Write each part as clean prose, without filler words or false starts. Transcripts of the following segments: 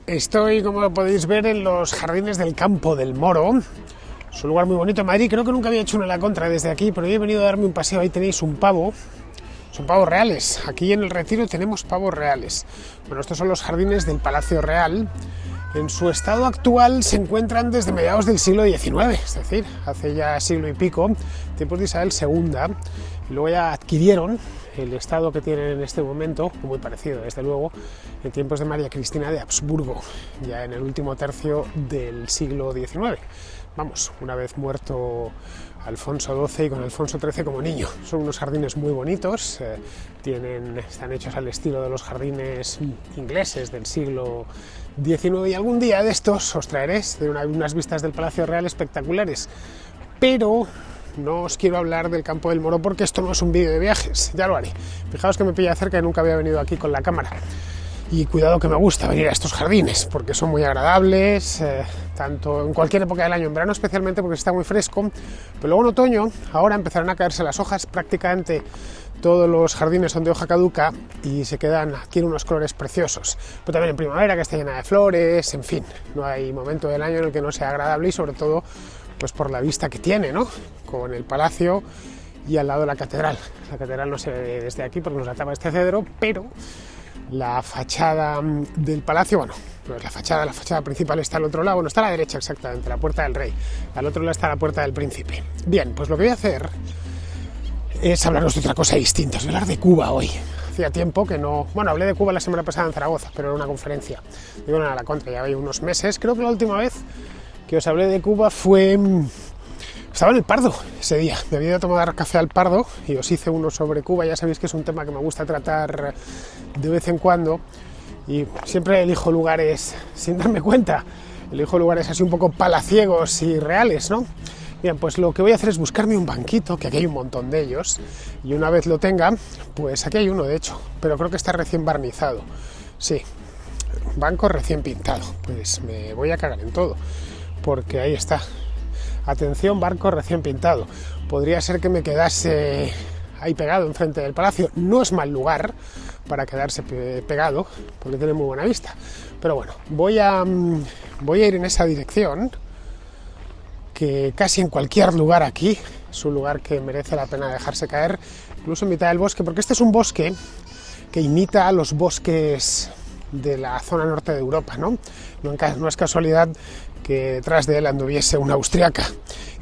Estoy, como podéis ver, en los jardines del Campo del Moro. Es un lugar muy bonito en Madrid. Creo que nunca había hecho una a la contra desde aquí, pero hoy he venido a darme un paseo. Ahí tenéis un pavo. Son pavos reales. Aquí en el Retiro tenemos pavos reales. Bueno, estos son los jardines del Palacio Real. En su estado actual se encuentran desde mediados del siglo XIX, es decir, hace ya siglo y pico, tiempos de Isabel II, y luego ya adquirieron el estado que tienen en este momento, muy parecido desde luego, en tiempos de María Cristina de Habsburgo, ya en el último tercio del siglo XIX. Vamos, una vez muerto Alfonso XII y con Alfonso XIII como niño. Son unos jardines muy bonitos, están hechos al estilo de los jardines ingleses del siglo XIX, y algún día de estos os traeré unas vistas del Palacio Real espectaculares. Pero no os quiero hablar del Campo del Moro porque esto no es un vídeo de viajes, ya lo haré. Fijaos que me pilla cerca y nunca había venido aquí con la cámara. Y cuidado que me gusta venir a estos jardines porque son muy agradables, tanto en cualquier época del año, en verano especialmente porque está muy fresco, pero luego en otoño ahora empezarán a caerse las hojas. Prácticamente todos los jardines son de hoja caduca y adquieren unos colores preciosos, pero también en primavera, que está llena de flores, en fin, no hay momento del año en el que no sea agradable, y sobre todo pues por la vista que tiene, ¿no?, con el palacio y al lado de la catedral. La catedral no se ve desde aquí porque nos la tapa este cedro, pero la fachada del palacio, bueno, no es la fachada principal está al otro lado, bueno, está a la derecha exactamente, la Puerta del Rey, al otro lado está la Puerta del Príncipe. Bien, pues lo que voy a hacer es hablaros de otra cosa distinta, os voy a hablar de Cuba hoy. Hacía tiempo que no, bueno, hablé de Cuba la semana pasada en Zaragoza, pero en una conferencia, digo, no, a la contra, ya había unos meses. Creo que la última vez que os hablé de Cuba fue... Estaba en el Pardo ese día, me había ido a tomar café al Pardo y os hice uno sobre Cuba. Ya sabéis que es un tema que me gusta tratar de vez en cuando y siempre elijo lugares sin darme cuenta, elijo lugares así un poco palaciegos y reales, ¿no? Bien, pues lo que voy a hacer es buscarme un banquito, que aquí hay un montón de ellos, y una vez lo tenga, pues aquí hay uno de hecho, pero creo que está recién barnizado. Sí, banco recién pintado, pues me voy a cagar en todo, porque ahí está. Atención, barco recién pintado. Podría ser que me quedase ahí pegado enfrente del palacio. No es mal lugar para quedarse pegado, porque tiene muy buena vista. Pero bueno, voy a ir en esa dirección, que casi en cualquier lugar aquí es un lugar que merece la pena dejarse caer, incluso en mitad del bosque, porque este es un bosque que imita a los bosques de la zona norte de Europa, ¿no? No es casualidad que detrás de él anduviese una austriaca.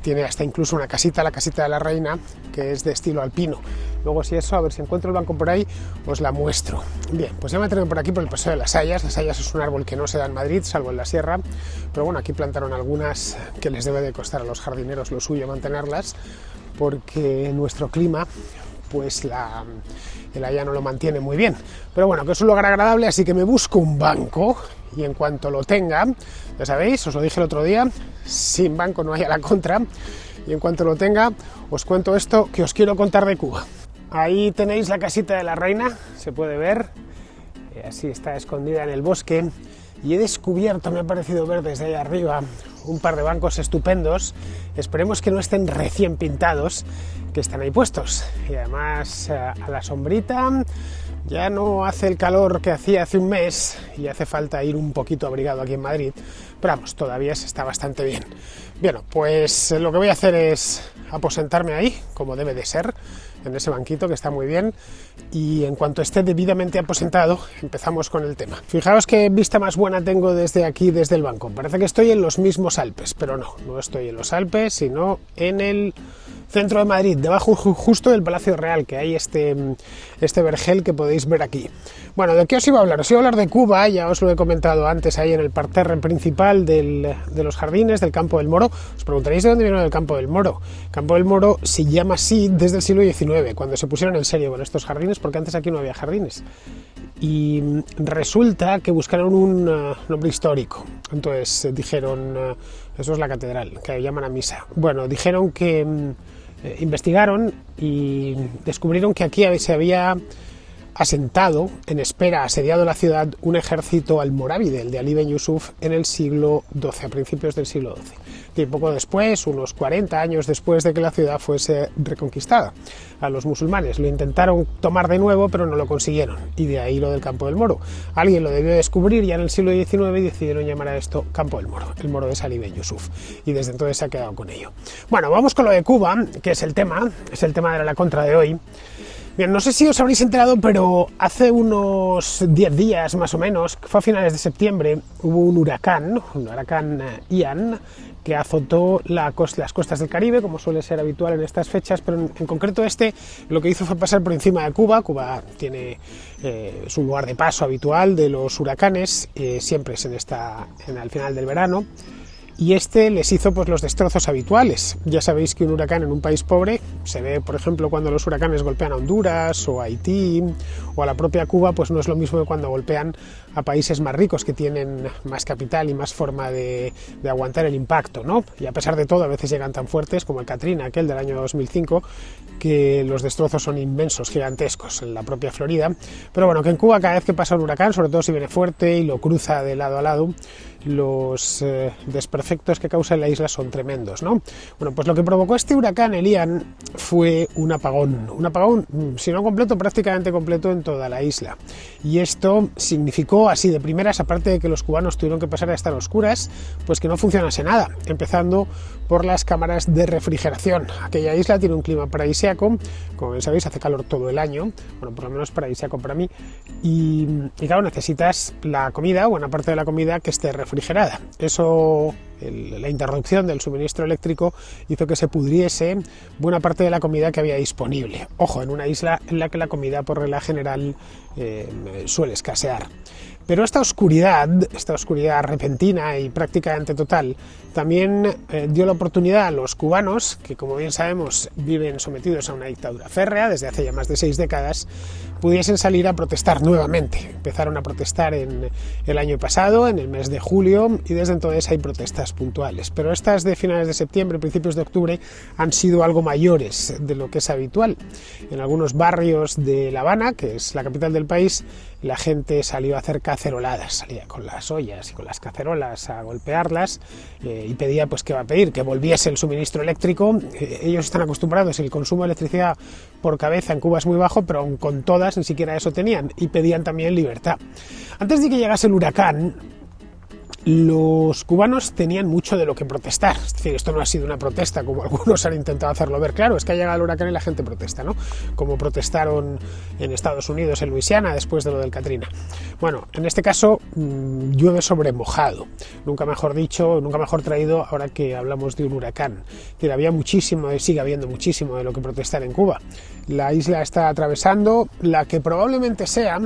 Tiene hasta incluso una casita, la casita de la reina, que es de estilo alpino. Luego, si eso, a ver si encuentro el banco por ahí, os la muestro. Bien, pues ya me traigo por aquí por el Paseo de las Hayas. Las Hayas es un árbol que no se da en Madrid, salvo en la sierra, pero bueno, aquí plantaron algunas que les debe de costar a los jardineros lo suyo mantenerlas, porque nuestro clima, pues el haya no lo mantiene muy bien. Pero bueno, que es un lugar agradable, así que me busco un banco y en cuanto lo tenga, ya sabéis, os lo dije el otro día, sin banco no hay a la contra, y en cuanto lo tenga os cuento esto que os quiero contar de Cuba. Ahí tenéis la casita de la reina, se puede ver, así está escondida en el bosque, y he descubierto, me ha parecido ver desde ahí arriba, un par de bancos estupendos. Esperemos que no estén recién pintados, que están ahí puestos, y además a la sombrita. Ya no hace el calor que hacía hace un mes y hace falta ir un poquito abrigado aquí en Madrid, pero vamos, todavía se está bastante bien. Bien, pues lo que voy a hacer es aposentarme ahí, como debe de ser, en ese banquito que está muy bien, y en cuanto esté debidamente aposentado empezamos con el tema. Fijaos qué vista más buena tengo desde aquí, desde el banco. Parece que estoy en los mismos Alpes, pero no estoy en los Alpes, sino en el centro de Madrid, debajo justo del Palacio Real, que hay este vergel que podéis ver aquí. Bueno, ¿de qué os iba a hablar? Os iba a hablar de Cuba, ya os lo he comentado antes ahí en el parterre principal de los jardines del Campo del Moro. Os preguntaréis de dónde viene el Campo del Moro. El Campo del Moro se llama así desde el siglo XIX, cuando se pusieron en serio con estos jardines, porque antes aquí no había jardines. Y resulta que buscaron un nombre histórico. Entonces dijeron, eso es la catedral, que llaman a misa. Bueno, dijeron que investigaron y descubrieron que aquí se había asentado, en espera, asediado la ciudad, un ejército almorávide, el de Ali Ben Yusuf, en el siglo XII, a principios del siglo XII. Y poco después, unos 40 años después de que la ciudad fuese reconquistada a los musulmanes. Lo intentaron tomar de nuevo, pero no lo consiguieron, y de ahí lo del Campo del Moro. Alguien lo debió descubrir ya en el siglo XIX y decidieron llamar a esto Campo del Moro. El Moro de Ali Ben Yusuf, y desde entonces se ha quedado con ello. Bueno, vamos con lo de Cuba, que es el tema de la contra de hoy. Bien, no sé si os habréis enterado, pero hace unos 10 días más o menos, fue a finales de septiembre, hubo un huracán Ian, que azotó las costas del Caribe, como suele ser habitual en estas fechas, pero en concreto lo que hizo fue pasar por encima de Cuba. Cuba es un lugar de paso habitual de los huracanes, siempre es al final del verano. Y les hizo pues los destrozos habituales. Ya sabéis que un huracán en un país pobre se ve, por ejemplo, cuando los huracanes golpean a Honduras o a Haití o a la propia Cuba, pues no es lo mismo que cuando golpean a países más ricos que tienen más capital y más forma de aguantar el impacto, ¿no? Y a pesar de todo, a veces llegan tan fuertes como el Katrina, aquel del año 2005, que los destrozos son inmensos, gigantescos en la propia Florida. Pero bueno, que en Cuba cada vez que pasa un huracán, sobre todo si viene fuerte y lo cruza de lado a lado, los desperfectos que causa en la isla son tremendos, ¿no? Bueno, pues lo que provocó este huracán, el Ian, fue un apagón, si no completo, prácticamente completo en toda la isla. Y esto significó, así de primeras, aparte de que los cubanos tuvieron que pasar a estar a oscuras, pues que no funcionase nada, empezando por las cámaras de refrigeración. Aquella isla tiene un clima paradisíaco, como bien sabéis, hace calor todo el año, bueno, por lo menos paradisíaco para mí, y claro, necesitas la comida, buena parte de la comida, que esté refrigerada. Eso, la interrupción del suministro eléctrico hizo que se pudriese buena parte de la comida que había disponible. Ojo, en una isla en la que la comida por regla general suele escasear. Pero esta oscuridad repentina y prácticamente total también dio la oportunidad a los cubanos, que como bien sabemos viven sometidos a una dictadura férrea desde hace ya más de 6 décadas, pudiesen salir a protestar nuevamente. Empezaron a protestar en el año pasado, en el mes de julio, y desde entonces hay protestas puntuales. Pero estas de finales de septiembre, principios de octubre, han sido algo mayores de lo que es habitual. En algunos barrios de La Habana, que es la capital del país, la gente salió a hacer caceroladas, salía con las ollas y con las cacerolas a golpearlas y pedía, pues, ¿qué va a pedir? Que volviese el suministro eléctrico. Ellos están acostumbrados, el consumo de electricidad por cabeza en Cuba es muy bajo, pero aun con todas ni siquiera eso tenían, y pedían también libertad. Antes de que llegase el huracán, los cubanos tenían mucho de lo que protestar. Es decir, esto no ha sido una protesta como algunos han intentado hacerlo ver. Claro, es que ha llegado el huracán y la gente protesta, ¿no? Como protestaron en Estados Unidos, en Luisiana, después de lo del Katrina. Bueno, en este caso llueve sobre mojado. Nunca mejor dicho, nunca mejor traído ahora que hablamos de un huracán. Es decir, había muchísimo, y sigue habiendo muchísimo de lo que protestar en Cuba. La isla está atravesando la que probablemente sea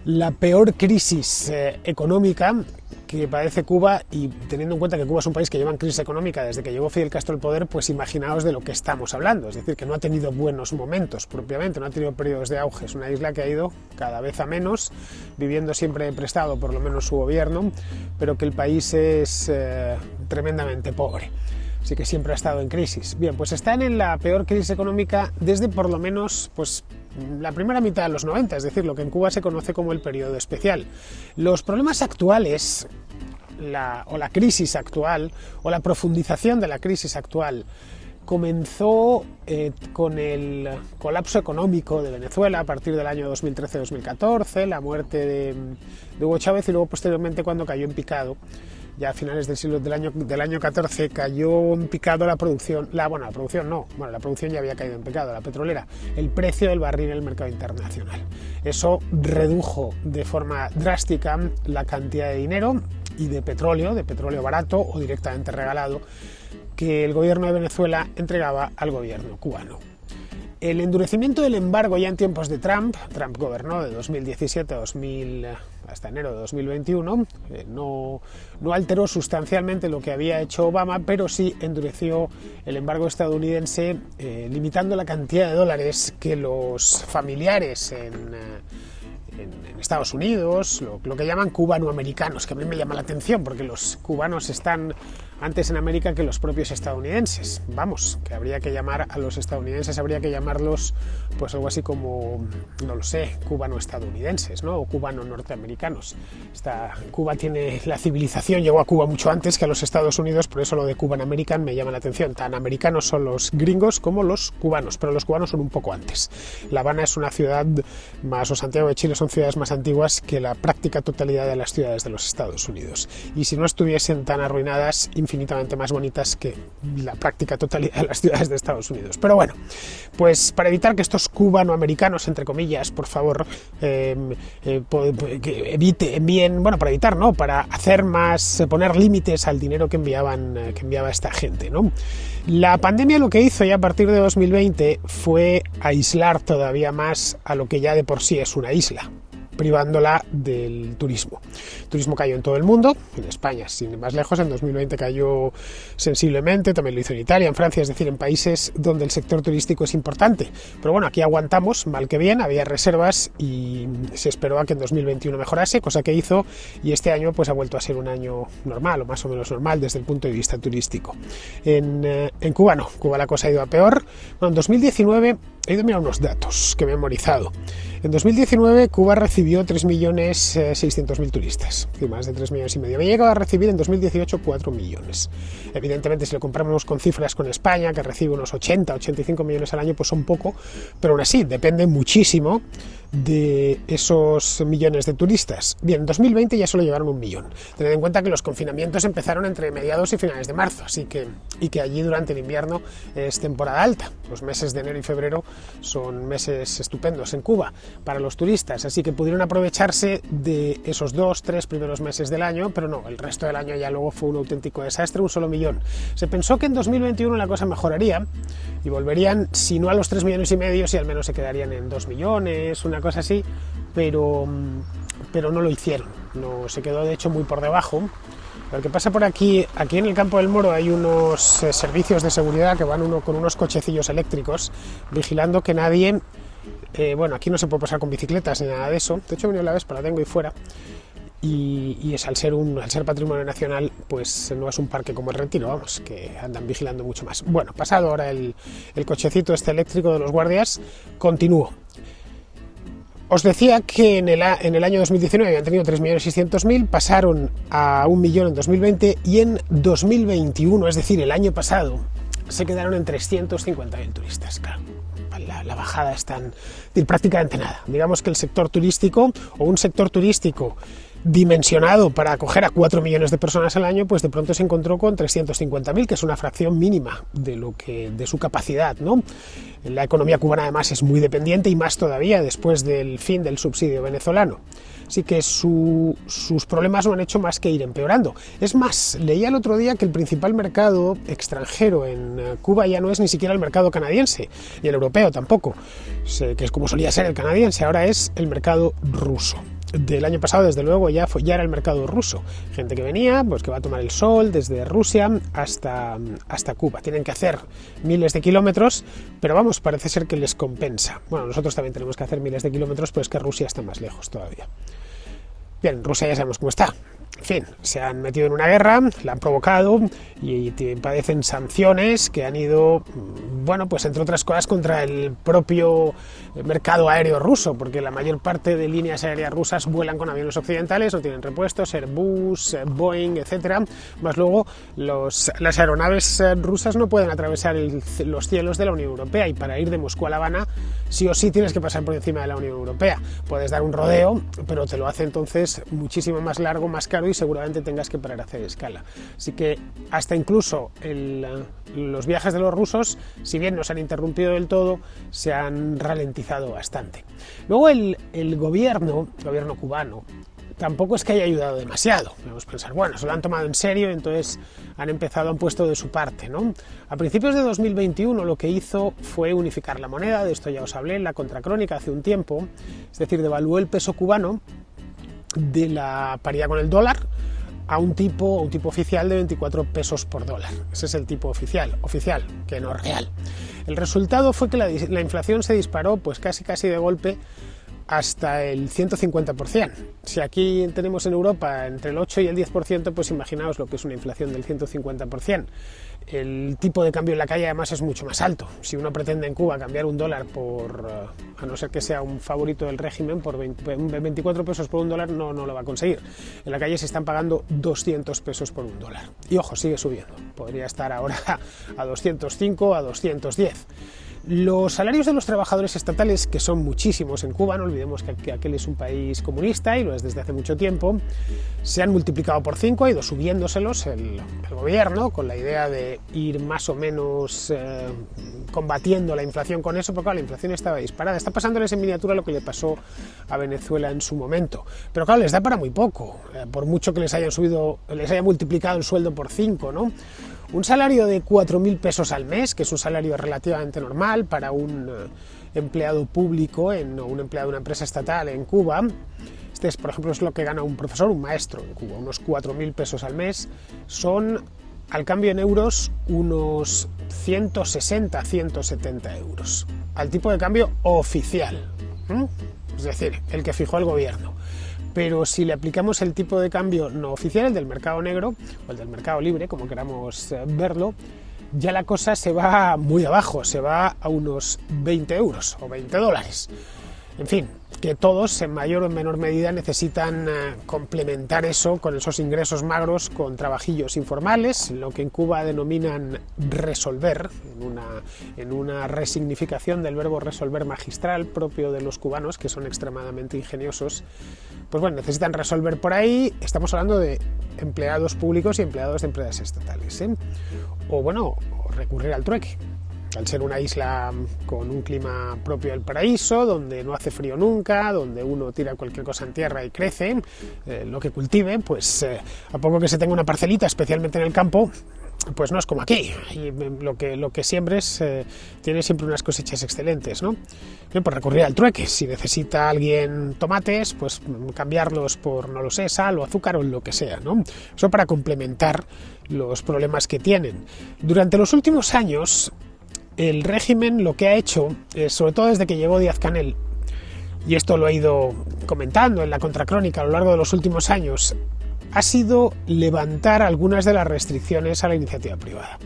la peor crisis económica que padece Cuba, y teniendo en cuenta que Cuba es un país que lleva en crisis económica desde que llegó Fidel Castro al poder, pues imaginaos de lo que estamos hablando. Es decir, que no ha tenido buenos momentos propiamente, no ha tenido periodos de auge. Es una isla que ha ido cada vez a menos, viviendo siempre prestado, por lo menos su gobierno, pero que el país es tremendamente pobre. Así que siempre ha estado en crisis. Bien, pues están en la peor crisis económica desde por lo menos pues la primera mitad de los 90, es decir, lo que en Cuba se conoce como el periodo especial. Los problemas actuales, la crisis actual, o la profundización de la crisis actual, comenzó con el colapso económico de Venezuela a partir del año 2013-2014, la muerte de Hugo Chávez, y luego posteriormente cuando cayó en picado. Ya a finales del año 14 cayó en picado la producción ya había caído en picado, la petrolera, el precio del barril en el mercado internacional. Eso redujo de forma drástica la cantidad de dinero y de petróleo barato o directamente regalado, que el gobierno de Venezuela entregaba al gobierno cubano. El endurecimiento del embargo ya en tiempos de Trump gobernó de 2017 hasta enero de 2021, no alteró sustancialmente lo que había hecho Obama, pero sí endureció el embargo estadounidense, limitando la cantidad de dólares que los familiares en Estados Unidos, lo que llaman cubanoamericanos, que a mí me llama la atención porque los cubanos están antes en América que los propios estadounidenses. Vamos, que habría que llamar a los estadounidenses, habría que llamarlos pues algo así como, no lo sé, cubano-estadounidenses, ¿no? O cubano-norteamericanos. Cuba tiene, la civilización llegó a Cuba mucho antes que a los Estados Unidos, por eso lo de Cuban American me llama la atención. Tan americanos son los gringos como los cubanos, pero los cubanos son un poco antes. La Habana es una ciudad más, o Santiago de Chile son ciudades más antiguas que la práctica totalidad de las ciudades de los Estados Unidos. Y si no estuviesen tan arruinadas, infinitamente más bonitas que la práctica totalidad de las ciudades de Estados Unidos. Pero bueno, pues para evitar que estos cubanoamericanos, entre comillas, por favor, para evitar, ¿no? Para hacer más, poner límites al dinero que enviaba esta gente, ¿no? La pandemia lo que hizo ya a partir de 2020 fue aislar todavía más a lo que ya de por sí es una isla, privándola del turismo. El turismo cayó en todo el mundo, en España sin ir más lejos, en 2020 cayó sensiblemente, también lo hizo en Italia, en Francia, es decir, en países donde el sector turístico es importante. Pero bueno, aquí aguantamos, mal que bien, había reservas y se esperó a que en 2021 mejorase, cosa que hizo, y este año pues ha vuelto a ser un año normal, o más o menos normal desde el punto de vista turístico. En Cuba no, Cuba la cosa ha ido a peor. Bueno, en 2019 he ido a mirar unos datos que he memorizado. En 2019 Cuba recibió 3.600.000 turistas, más de 3,5 millones. Había llegado a recibir en 2018 4 millones. Evidentemente, si lo comparamos con cifras con España, que recibe unos 85 millones al año, pues son poco, pero aún así depende muchísimo de esos millones de turistas. Bien, en 2020 ya solo llevaron 1 millón. Tened en cuenta que los confinamientos empezaron entre mediados y finales de marzo, y que allí durante el invierno es temporada alta. Los meses de enero y febrero son meses estupendos en Cuba para los turistas, así que pudieron aprovecharse de esos 2-3 primeros meses del año, pero no, el resto del año ya luego fue un auténtico desastre, un solo millón. Se pensó que en 2021 la cosa mejoraría y volverían, si no a los 3,5 millones, y al menos se quedarían en 2 millones, una cosa así, pero no lo hicieron, no, se quedó de hecho muy por debajo. Lo que pasa por aquí en el Campo del Moro hay unos servicios de seguridad que van con unos cochecillos eléctricos vigilando que nadie, aquí no se puede pasar con bicicletas ni nada de eso, de hecho he venido la Vespa, la tengo ahí fuera, y es al ser patrimonio nacional, pues no es un parque como el Retiro, vamos, que andan vigilando mucho más. Bueno, pasado ahora el cochecito este eléctrico de los guardias, continúo. Os decía que en el año 2019 habían tenido 3.600.000, pasaron a 1 millón en 2020 y en 2021, es decir, el año pasado, se quedaron en 350.000 turistas. Claro, la bajada es prácticamente nada. Digamos que el sector turístico, o un sector turístico dimensionado para acoger a 4 millones de personas al año, pues de pronto se encontró con 350.000, que es una fracción mínima de su capacidad, ¿no? La economía cubana además es muy dependiente, y más todavía después del fin del subsidio venezolano. Así que sus problemas no han hecho más que ir empeorando. Es más, leía el otro día que el principal mercado extranjero en Cuba ya no es ni siquiera el mercado canadiense, ni el europeo tampoco, que es como solía ser el canadiense, ahora es el mercado ruso. Del año pasado, desde luego, ya era el mercado ruso. Gente que venía, pues que va a tomar el sol desde Rusia hasta Cuba. Tienen que hacer miles de kilómetros, pero vamos, parece ser que les compensa. Bueno, nosotros también tenemos que hacer miles de kilómetros, pero es que Rusia está más lejos todavía. Bien, Rusia ya sabemos cómo está. En fin, se han metido en una guerra, la han provocado y padecen sanciones que han ido, pues entre otras cosas contra el propio mercado aéreo ruso, porque la mayor parte de líneas aéreas rusas vuelan con aviones occidentales, no tienen repuestos, Airbus, Boeing, etcétera. Más luego, las aeronaves rusas no pueden atravesar los cielos de la Unión Europea, y para ir de Moscú a La Habana sí o sí tienes que pasar por encima de la Unión Europea. Puedes dar un rodeo, pero te lo hace entonces muchísimo más largo, más caro, y seguramente tengas que parar a hacer escala. Así que hasta incluso los viajes de los rusos, si bien no se han interrumpido del todo, se han ralentizado bastante. Luego el gobierno cubano tampoco es que haya ayudado demasiado. Podemos pensar, se lo han tomado en serio, entonces han puesto de su parte, ¿no? A principios de 2021 lo que hizo fue unificar la moneda, de esto ya os hablé en la contracrónica hace un tiempo, es decir, devaluó el peso cubano de la paridad con el dólar a un tipo oficial de 24 pesos por dólar. Ese es el tipo oficial, que no es real. El resultado fue que la inflación se disparó pues casi de golpe hasta el 150%. Si aquí tenemos en Europa entre el 8 y el 10%, pues imaginaos lo que es una inflación del 150%. El tipo de cambio en la calle además es mucho más alto. Si uno pretende en Cuba cambiar un dólar a no ser que sea un favorito del régimen, por 24 pesos por un dólar no lo va a conseguir. En la calle se están pagando 200 pesos por un dólar. Y ojo, sigue subiendo. Podría estar ahora a 205, a 210. Los salarios de los trabajadores estatales, que son muchísimos en Cuba, no olvidemos que aquel es un país comunista y lo es desde hace mucho tiempo, se han multiplicado por 5, ha ido subiéndoselos el gobierno con la idea de ir más o menos combatiendo la inflación con eso, porque claro, la inflación estaba disparada. Está pasándoles en miniatura lo que le pasó a Venezuela en su momento, pero claro, les da para muy poco, por mucho que les haya multiplicado el sueldo por 5, ¿no? Un salario de 4.000 pesos al mes, que es un salario relativamente normal para un empleado público o un empleado de una empresa estatal en Cuba. Por ejemplo, es lo que gana un profesor, un maestro en Cuba, unos 4.000 pesos al mes. Son, al cambio en euros, unos 160, 170 euros. Al tipo de cambio oficial, es decir, el que fijó el gobierno. Pero si le aplicamos el tipo de cambio no oficial, el del mercado negro o el del mercado libre, como queramos verlo, ya la cosa se va muy abajo, se va a unos 20 euros o 20 dólares. En fin, que todos en mayor o en menor medida necesitan complementar eso con esos ingresos magros con trabajillos informales, lo que en Cuba denominan resolver, en una resignificación del verbo resolver magistral propio de los cubanos, que son extremadamente ingeniosos. Pues bueno, necesitan resolver por ahí. Estamos hablando de empleados públicos y empleados de empresas estatales, o recurrir al trueque. Al ser una isla con un clima propio del paraíso, donde no hace frío nunca, donde uno tira cualquier cosa en tierra y crece, lo que cultive, pues a poco que se tenga una parcelita, especialmente en el campo, pues no es como aquí. Y lo que siembres tiene siempre unas cosechas excelentes, ¿no? Bien, pues recurrir al trueque. Si necesita alguien tomates, pues cambiarlos por, no lo sé, sal o azúcar o lo que sea, ¿no? Eso para complementar los problemas que tienen. Durante los últimos años, el régimen lo que ha hecho, sobre todo desde que llegó Díaz-Canel, y esto lo he ido comentando en la contracrónica a lo largo de los últimos años, ha sido levantar algunas de las restricciones a la iniciativa privada.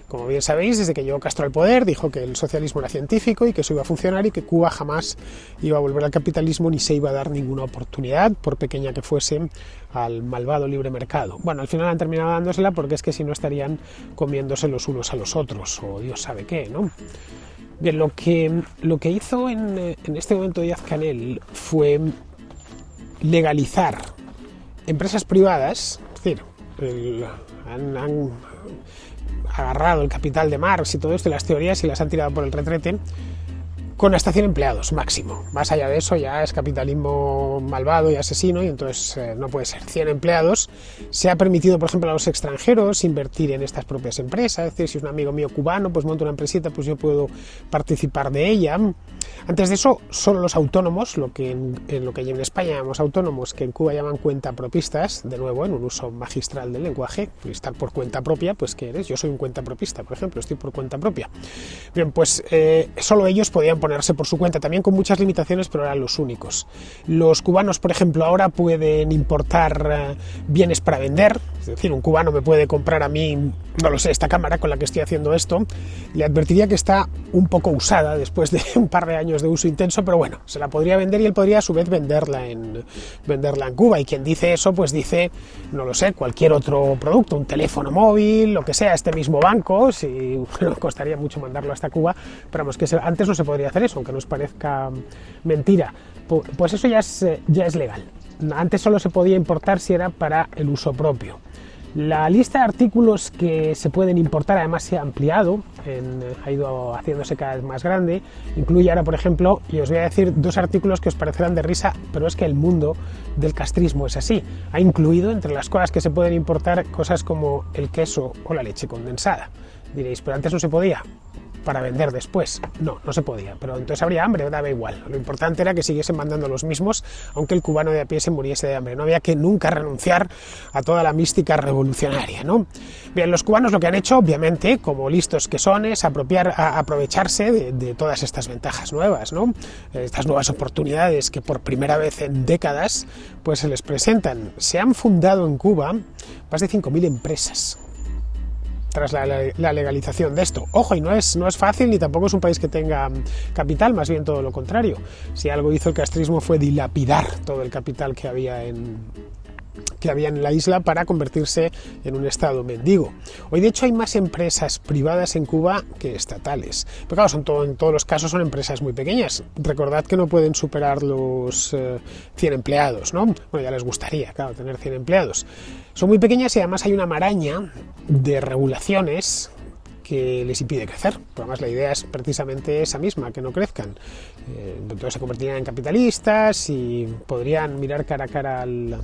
Como bien sabéis, desde que llegó Castro al poder, dijo que el socialismo era científico y que eso iba a funcionar y que Cuba jamás iba a volver al capitalismo ni se iba a dar ninguna oportunidad, por pequeña que fuese, al malvado libre mercado. Bueno, al final han terminado dándosela porque es que si no estarían comiéndose los unos a los otros, o Dios sabe qué, ¿no? Bien, lo que hizo en este momento Díaz-Canel fue legalizar empresas privadas, es decir, han agarrado el capital de Marx y todo esto y las teorías y las han tirado por el retrete con hasta 100 empleados máximo. Más allá de eso ya es capitalismo malvado y asesino y entonces no puede ser. 100 empleados. Se ha permitido, por ejemplo, a los extranjeros invertir en estas propias empresas. Es decir, si es un amigo mío cubano pues monta una empresita, pues yo puedo participar de ella. Antes de eso, solo los autónomos, lo que en España llamamos autónomos, que en Cuba llaman cuentapropistas, de nuevo, en un uso magistral del lenguaje, estar por cuenta propia, pues ¿qué eres? Yo soy un cuentapropista, por ejemplo, estoy por cuenta propia. Bien, pues solo ellos podían ponerse por su cuenta, también con muchas limitaciones, pero eran los únicos. Los cubanos, por ejemplo, ahora pueden importar bienes para vender, es decir, un cubano me puede comprar a mí, no lo sé, esta cámara con la que estoy haciendo esto, le advertiría que está un poco usada después de un par de años de uso intenso, pero bueno, se la podría vender y él podría a su vez venderla en Cuba, y quien dice eso, pues dice, no lo sé, cualquier otro producto, un teléfono móvil, lo que sea, este mismo banco, si bueno, costaría mucho mandarlo hasta Cuba, pero vamos, que antes no se podría hacer eso, aunque nos parezca mentira, pues eso ya es legal. Antes solo se podía importar si era para el uso propio. La lista de artículos que se pueden importar además se ha ampliado, ha ido haciéndose cada vez más grande, incluye ahora, por ejemplo, y os voy a decir dos artículos que os parecerán de risa, pero es que el mundo del castrismo es así. Ha incluido entre las cosas que se pueden importar cosas como el queso o la leche condensada. Diréis, pero antes no se podía. para vender después. No se podía, pero entonces habría hambre, daba igual. Lo importante era que siguiesen mandando los mismos, aunque el cubano de a pie se muriese de hambre. No había que nunca renunciar a toda la mística revolucionaria, ¿no? Bien, los cubanos lo que han hecho, obviamente, como listos que son, es aprovecharse de todas estas ventajas nuevas, ¿no? Estas nuevas oportunidades que por primera vez en décadas pues se les presentan. Se han fundado en Cuba más de 5.000 empresas tras la legalización de esto. Ojo, y no es fácil, ni tampoco es un país que tenga capital, más bien todo lo contrario. Si algo hizo el castrismo fue dilapidar todo el capital que había en la isla para convertirse en un estado mendigo. Hoy de hecho hay más empresas privadas en Cuba que estatales, pero claro, en todos los casos son empresas muy pequeñas. Recordad que no pueden superar los 100 empleados, ¿no? Bueno, ya les gustaría, claro, tener 100 empleados. Son muy pequeñas y además hay una maraña de regulaciones que les impide crecer. Pero además la idea es precisamente esa misma, que no crezcan. Entonces se convertirían en capitalistas y podrían mirar cara a cara al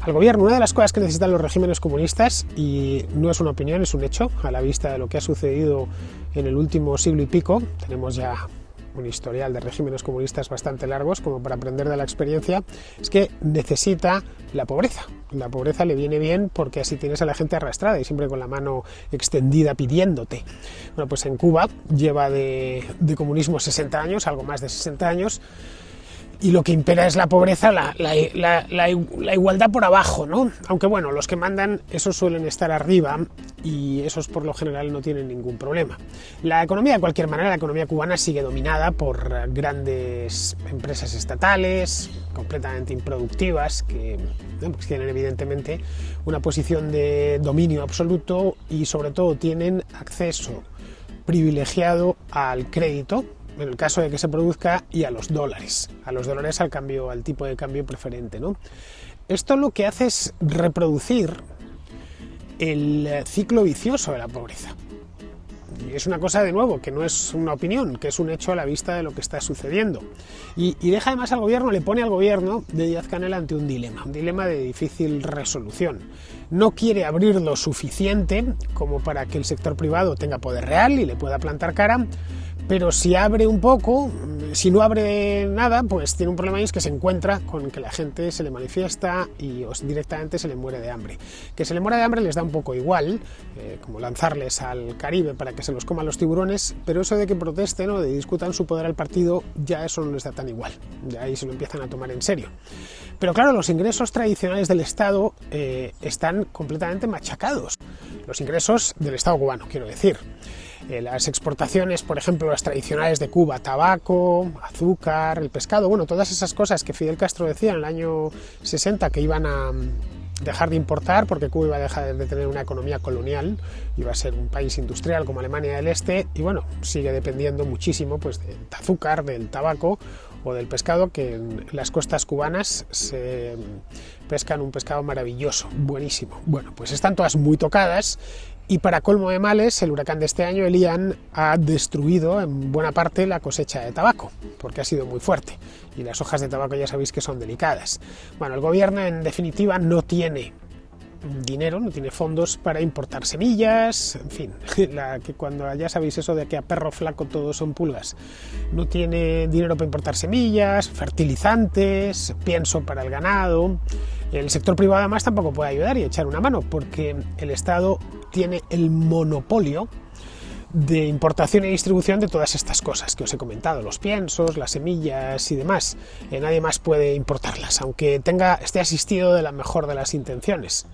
gobierno. Una de las cosas que necesitan los regímenes comunistas, y no es una opinión, es un hecho, a la vista de lo que ha sucedido en el último siglo y pico, tenemos ya un historial de regímenes comunistas bastante largos como para aprender de la experiencia, es que necesita la pobreza. La pobreza le viene bien porque así tienes a la gente arrastrada y siempre con la mano extendida pidiéndote. Bueno, pues en Cuba lleva de comunismo 60 años, algo más de 60 años, y lo que impera es la pobreza, la igualdad por abajo, ¿no? Aunque bueno, los que mandan, esos suelen estar arriba y esos por lo general no tienen ningún problema. La economía, de cualquier manera, la economía cubana sigue dominada por grandes empresas estatales, completamente improductivas, que pues tienen evidentemente una posición de dominio absoluto y sobre todo tienen acceso privilegiado al crédito, en el caso de que se produzca, y a los dólares al tipo de cambio preferente, ¿no? Esto lo que hace es reproducir el ciclo vicioso de la pobreza. Y es una cosa, de nuevo, que no es una opinión, que es un hecho a la vista de lo que está sucediendo. Y deja además le pone al gobierno de Díaz-Canel ante un dilema de difícil resolución. No quiere abrir lo suficiente como para que el sector privado tenga poder real y le pueda plantar cara, pero si abre un poco, si no abre nada, pues tiene un problema y es que se encuentra con que la gente se le manifiesta y directamente se le muere de hambre. Que se le muera de hambre les da un poco igual, como lanzarles al Caribe para que se los coman los tiburones, pero eso de que protesten o de discutan su poder al partido, ya eso no les da tan igual, ya ahí se lo empiezan a tomar en serio. Pero claro, los ingresos tradicionales del Estado están completamente machacados. Los ingresos del Estado cubano, quiero decir. Las exportaciones, por ejemplo, las tradicionales de Cuba, tabaco, azúcar, el pescado, bueno, todas esas cosas que Fidel Castro decía en el año 60 que iban a dejar de importar porque Cuba iba a dejar de tener una economía colonial, iba a ser un país industrial como Alemania del Este, y bueno, sigue dependiendo muchísimo pues del azúcar, del tabaco o del pescado, que en las costas cubanas se pescan un pescado maravilloso, buenísimo. Bueno, pues están todas muy tocadas. Y para colmo de males, el huracán de este año, el Ian, ha destruido en buena parte la cosecha de tabaco, porque ha sido muy fuerte. Y las hojas de tabaco ya sabéis que son delicadas. Bueno, el gobierno en definitiva no tiene dinero, no tiene fondos para importar semillas, en fin, que cuando ya sabéis eso de que a perro flaco todos son pulgas. No tiene dinero para importar semillas, fertilizantes, pienso para el ganado. El sector privado además tampoco puede ayudar y echar una mano, porque el Estado tiene el monopolio de importación y distribución de todas estas cosas que os he comentado, los piensos, las semillas y demás. Nadie más puede importarlas, aunque esté asistido de la mejor de las intenciones.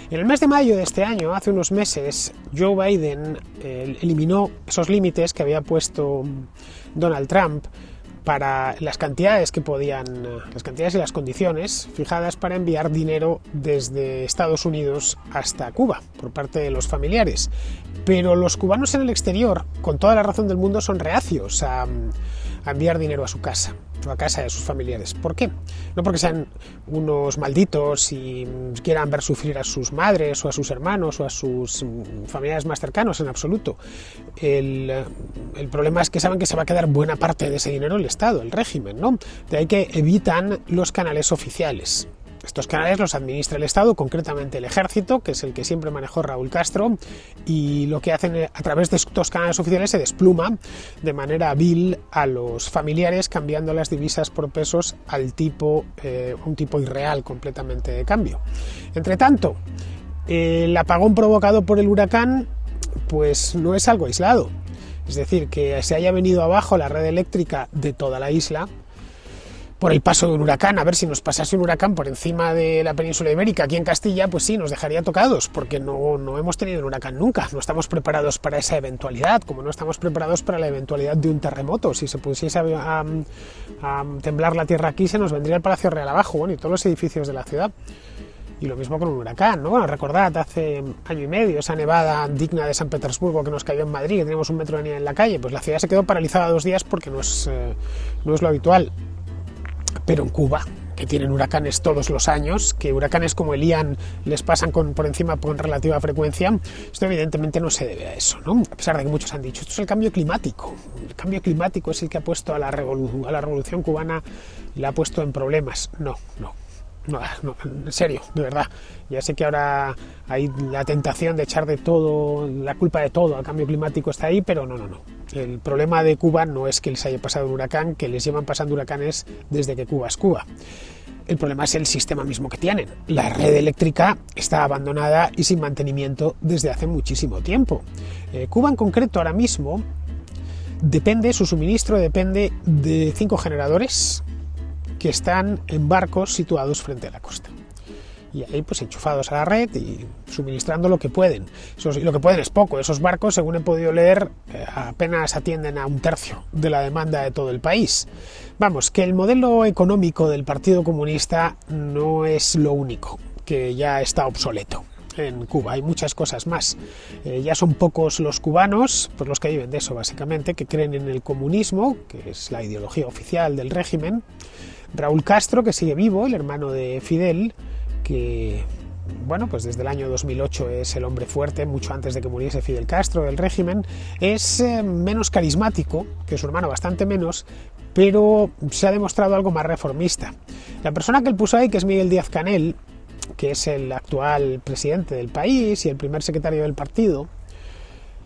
En el mes de mayo de este año, hace unos meses, Joe Biden eliminó esos límites que había puesto Donald Trump para las cantidades y las condiciones fijadas para enviar dinero desde Estados Unidos hasta Cuba por parte de los familiares. Pero los cubanos en el exterior, con toda la razón del mundo, son reacios a enviar dinero a su casa o a casa de sus familiares. ¿Por qué? No porque sean unos malditos y quieran ver sufrir a sus madres o a sus hermanos o a sus familiares más cercanos, en absoluto. El problema es que saben que se va a quedar buena parte de ese dinero el Estado, el régimen, ¿no? De ahí que evitan los canales oficiales. Estos canales los administra el Estado, concretamente el Ejército, que es el que siempre manejó Raúl Castro, y lo que hacen a través de estos canales oficiales se despluma de manera vil a los familiares, cambiando las divisas por pesos al tipo, un tipo irreal completamente de cambio. Entre tanto, el apagón provocado por el huracán pues no es algo aislado, es decir, que se haya venido abajo la red eléctrica de toda la isla por el paso de un huracán. A ver, si nos pasase un huracán por encima de la península ibérica, aquí en Castilla, pues sí, nos dejaría tocados, porque no hemos tenido un huracán nunca, no estamos preparados para esa eventualidad, como no estamos preparados para la eventualidad de un terremoto. Si se pusiese a temblar la tierra aquí, se nos vendría el Palacio Real abajo, bueno, y todos los edificios de la ciudad. Y lo mismo con un huracán, ¿no? Bueno, recordad hace año y medio esa nevada digna de San Petersburgo que nos cayó en Madrid, que teníamos 1 metro de nieve en la calle, pues la ciudad se quedó paralizada 2 días porque no es lo habitual. Pero en Cuba, que tienen huracanes todos los años, que huracanes como el Ian les pasan por encima con relativa frecuencia, esto evidentemente no se debe a eso, ¿no? A pesar de que muchos han dicho, esto es el cambio climático. El cambio climático es el que ha puesto a la revolución cubana, la ha puesto en problemas. No, en serio, de verdad. Ya sé que ahora hay la tentación de echar de todo, la culpa de todo al cambio climático está ahí, pero no. El problema de Cuba no es que les haya pasado un huracán, que les llevan pasando huracanes desde que Cuba es Cuba. El problema es el sistema mismo que tienen. La red eléctrica está abandonada y sin mantenimiento desde hace muchísimo tiempo. Cuba en concreto ahora mismo su suministro depende de 5 generadores que están en barcos situados frente a la costa. Y ahí pues enchufados a la red y suministrando lo que pueden. Lo que pueden es poco. Esos barcos, según he podido leer, apenas atienden a 1/3 de la demanda de todo el país. Vamos, que el modelo económico del Partido Comunista no es lo único, que ya está obsoleto. En Cuba hay muchas cosas más. Ya son pocos los cubanos, pues los que viven de eso básicamente, que creen en el comunismo, que es la ideología oficial del régimen. Raúl Castro, que sigue vivo, el hermano de Fidel, que, bueno, pues desde el año 2008 es el hombre fuerte, mucho antes de que muriese Fidel Castro, del régimen, es menos carismático que su hermano, bastante menos, pero se ha demostrado algo más reformista. La persona que él puso ahí, que es Miguel Díaz-Canel, que es el actual presidente del país y el primer secretario del partido,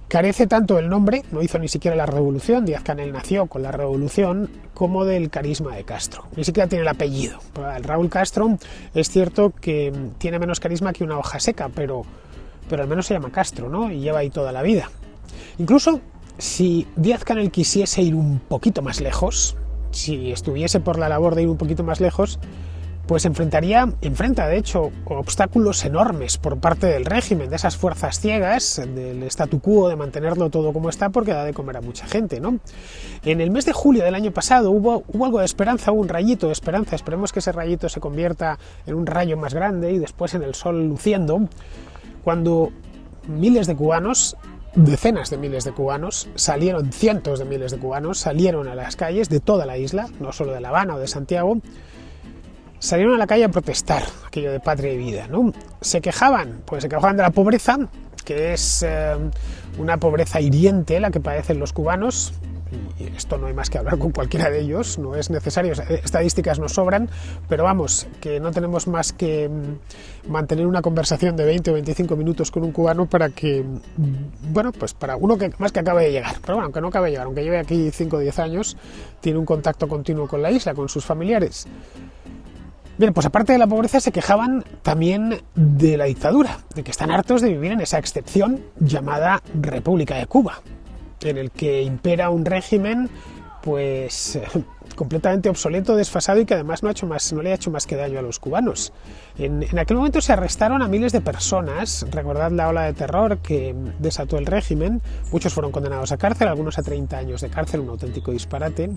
carece tanto del nombre, no hizo ni siquiera la revolución, Díaz-Canel nació con la revolución, como del carisma de Castro. Ni siquiera tiene el apellido. El Raúl Castro es cierto que tiene menos carisma que una hoja seca, pero al menos se llama Castro, ¿no? Y lleva ahí toda la vida. Incluso si Díaz-Canel quisiese ir un poquito más lejos, si estuviese por la labor de ir un poquito más lejos, pues enfrenta de hecho obstáculos enormes por parte del régimen, de esas fuerzas ciegas, del statu quo, de mantenerlo todo como está, porque da de comer a mucha gente, ¿no? En el mes de julio del año pasado hubo algo de esperanza, hubo un rayito de esperanza, esperemos que ese rayito se convierta en un rayo más grande y después en el sol luciendo, cuando miles de cubanos, decenas de miles de cubanos, cientos de miles de cubanos salieron a las calles de toda la isla, no solo de La Habana o de Santiago, salieron a la calle a protestar, aquello de patria y vida, ¿no? Se quejaban de la pobreza, que es una pobreza hiriente la que padecen los cubanos, y esto no hay más que hablar con cualquiera de ellos, no es necesario, estadísticas nos sobran, pero vamos, que no tenemos más que mantener una conversación de 20 o 25 minutos con un cubano para que, bueno, pues para uno que más que acabe de llegar, pero bueno, aunque no acabe de llegar, aunque lleve aquí 5 o 10 años, tiene un contacto continuo con la isla, con sus familiares. Bien, pues aparte de la pobreza se quejaban también de la dictadura, de que están hartos de vivir en esa excepción llamada República de Cuba, en el que impera un régimen pues completamente obsoleto, desfasado y que además no le ha hecho más que daño a los cubanos. En aquel momento se arrestaron a miles de personas, recordad la ola de terror que desató el régimen, muchos fueron condenados a cárcel, algunos a 30 años de cárcel, un auténtico disparate.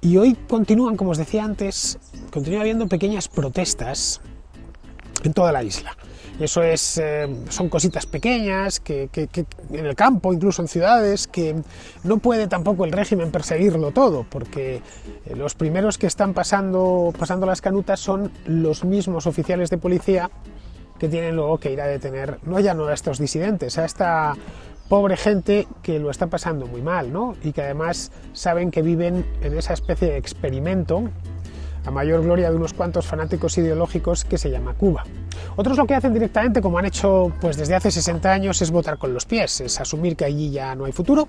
Y hoy continúan, como os decía antes, continúa habiendo pequeñas protestas en toda la isla. Eso son cositas pequeñas, que en el campo, incluso en ciudades, que no puede tampoco el régimen perseguirlo todo, porque los primeros que están pasando las canutas son los mismos oficiales de policía que tienen luego que ir a detener, no a estos disidentes, a esta pobre gente que lo está pasando muy mal, ¿no? Y que además saben que viven en esa especie de experimento a mayor gloria de unos cuantos fanáticos ideológicos, que se llama Cuba. Otros lo que hacen directamente, como han hecho pues desde hace 60 años, es votar con los pies, es asumir que allí ya no hay futuro,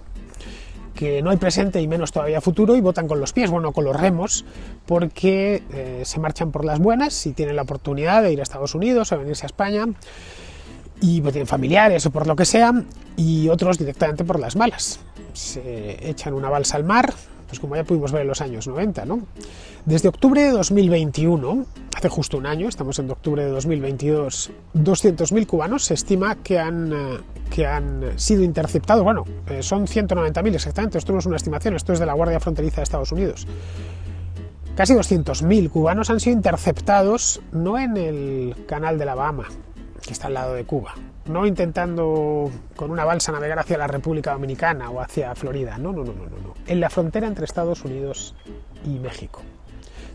que no hay presente y menos todavía futuro, y votan con los pies, bueno, con los remos, porque se marchan por las buenas y tienen la oportunidad de ir a Estados Unidos o venirse a España, y pues tienen familiares o por lo que sea, y otros directamente por las malas. Se echan una balsa al mar, pues como ya pudimos ver en los años 90, ¿no? Desde octubre de 2021, hace justo un año, estamos en octubre de 2022, 200.000 cubanos se estima que han sido interceptados. Bueno, son 190.000 exactamente, esto no es una estimación, esto es de la Guardia Fronteriza de Estados Unidos. Casi 200.000 cubanos han sido interceptados, no en el canal de la Bahama, que está al lado de Cuba, no intentando con una balsa navegar hacia la República Dominicana o hacia Florida, no, en la frontera entre Estados Unidos y México.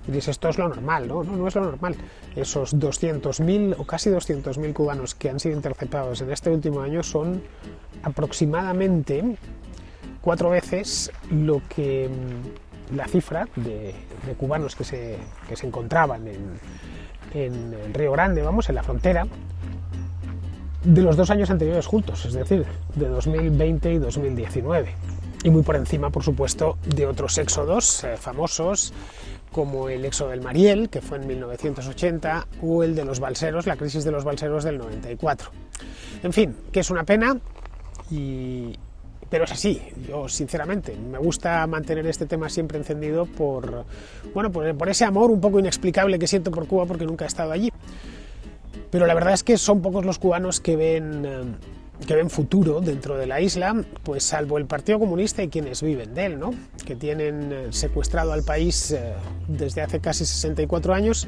Diréis, esto es lo normal, ¿no? No es lo normal. Esos 200.000 o casi 200.000 cubanos que han sido interceptados en este último año son aproximadamente 4 veces lo que la cifra de cubanos que se encontraban en el Río Grande, vamos, en la frontera, de los 2 años anteriores juntos, es decir, de 2020 y 2019. Y muy por encima, por supuesto, de otros éxodos famosos, como el éxodo del Mariel, que fue en 1980, o el de los balseros, la crisis de los balseros del 94. En fin, que es una pena, pero es así. Yo, sinceramente, me gusta mantener este tema siempre encendido por ese amor un poco inexplicable que siento por Cuba, porque nunca he estado allí. Pero la verdad es que son pocos los cubanos que ven futuro dentro de la isla, pues salvo el Partido Comunista y quienes viven de él, ¿no? Que tienen secuestrado al país desde hace casi 64 años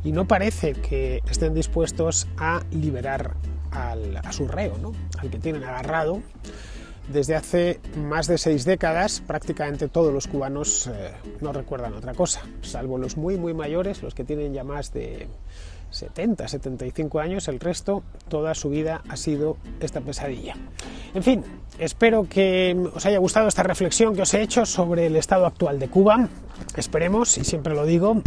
y no parece que estén dispuestos a liberar a su reo, ¿no? Al que tienen agarrado desde hace más de 6 décadas. Prácticamente todos los cubanos no recuerdan otra cosa, salvo los muy mayores, los que tienen ya más de 70, 75 años, el resto, toda su vida ha sido esta pesadilla. En fin, espero que os haya gustado esta reflexión que os he hecho sobre el estado actual de Cuba. Esperemos, y siempre lo digo,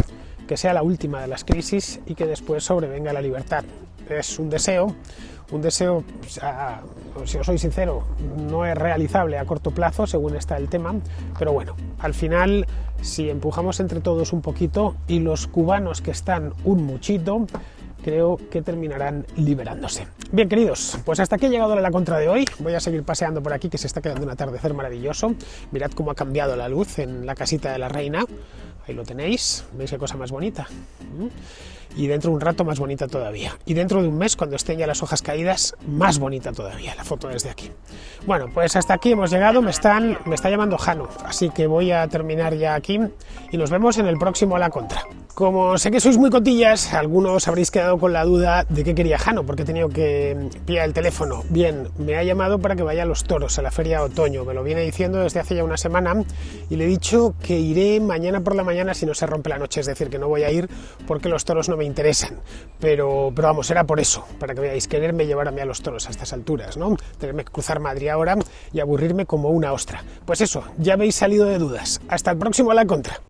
que sea la última de las crisis y que después sobrevenga la libertad. Es un deseo, si os soy sincero, no es realizable a corto plazo según está el tema, pero bueno, al final, si empujamos entre todos un poquito y los cubanos que están un muchito, creo que terminarán liberándose. Bien, queridos, pues hasta aquí ha llegado la contra de hoy. Voy a seguir paseando por aquí, que se está quedando un atardecer maravilloso. Mirad cómo ha cambiado la luz en la casita de la reina. Ahí lo tenéis, ¿veis qué cosa más bonita? Y dentro de un rato más bonita todavía. Y dentro de un mes, cuando estén ya las hojas caídas, más bonita todavía, la foto desde aquí. Bueno, pues hasta aquí hemos llegado, me está llamando Jano, así que voy a terminar ya aquí y nos vemos en el próximo A la Contra. Como sé que sois muy cotillas, algunos habréis quedado con la duda de qué quería Jano, porque he tenido que pillar el teléfono. Bien, me ha llamado para que vaya a Los Toros, a la Feria de Otoño, me lo viene diciendo desde hace ya una semana, y le he dicho que iré mañana por la mañana si no se rompe la noche, es decir, que no voy a ir porque los toros no me interesan, pero vamos, era por eso, para que veáis, quererme llevar a mí a los toros a estas alturas, ¿no? Tenerme que cruzar Madrid ahora y aburrirme como una ostra. Pues eso, ya habéis salido de dudas. Hasta el próximo A la Contra.